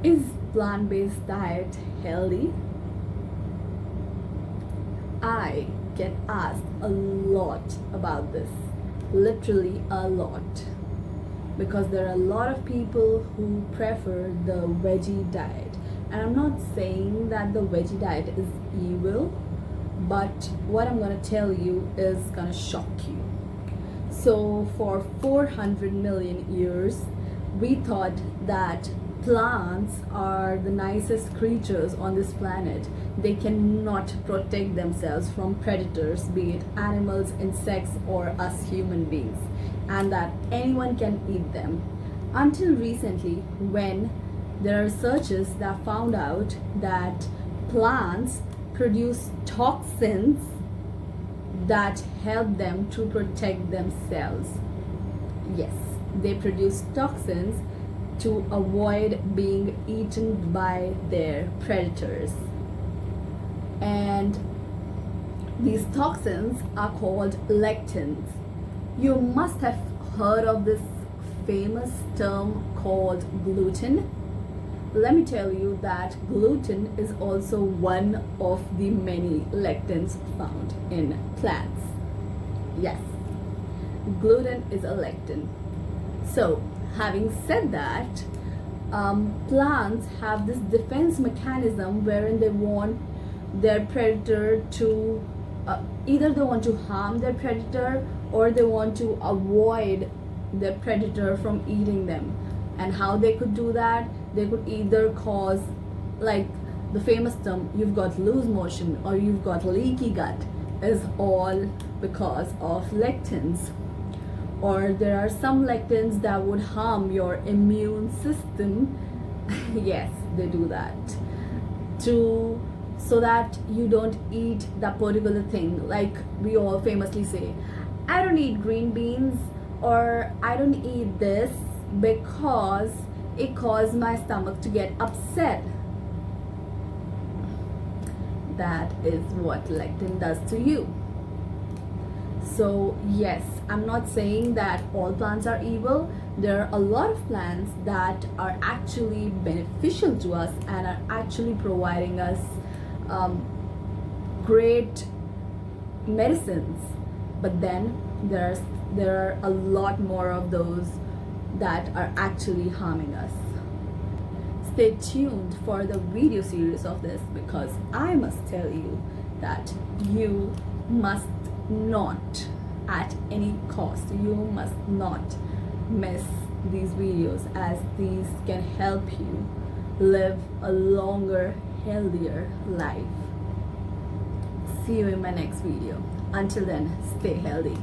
Is plant-based diet healthy? I get asked a lot about this, literally a lot, because there are a lot of people who prefer the veggie diet. And I'm not saying that the veggie diet is evil, but what I'm going to tell you is going to shock you. So for 400 million years, we thought that plants are the nicest creatures on this planet. They cannot protect themselves from predators, be it animals, insects, or us human beings, and that anyone can eat them. Until recently, when there are researchers that found out that plants produce toxins that help them to protect themselves. Yes, they produce toxins to avoid being eaten by their predators. And these toxins are called lectins. You must have heard of this famous term called gluten. Let me tell you that gluten is also one of the many lectins found in plants. Yes, gluten is a lectin. So, having said that, plants have this defense mechanism wherein they want their predator to either they want to harm their predator or they want to avoid their predator from eating them. And how they could do that? They could either cause, like the famous term, you've got loose motion or you've got leaky gut, is all because of lectins. Or there are some lectins that would harm your immune system. Yes, they do that so that you don't eat that particular thing. Like we all famously say, I don't eat green beans, or I don't eat this because it caused my stomach to get upset. That is what lectin does to you. So yes, I'm not saying that all plants are evil. There are a lot of plants that are actually beneficial to us and are actually providing us great medicines. But then there are a lot more of those that are actually harming us. Stay tuned for the video series of this, because I must tell you that you must not, at any cost, you must not miss these videos, as these can help you live a longer, healthier life. See you in my next video. Until then, stay healthy.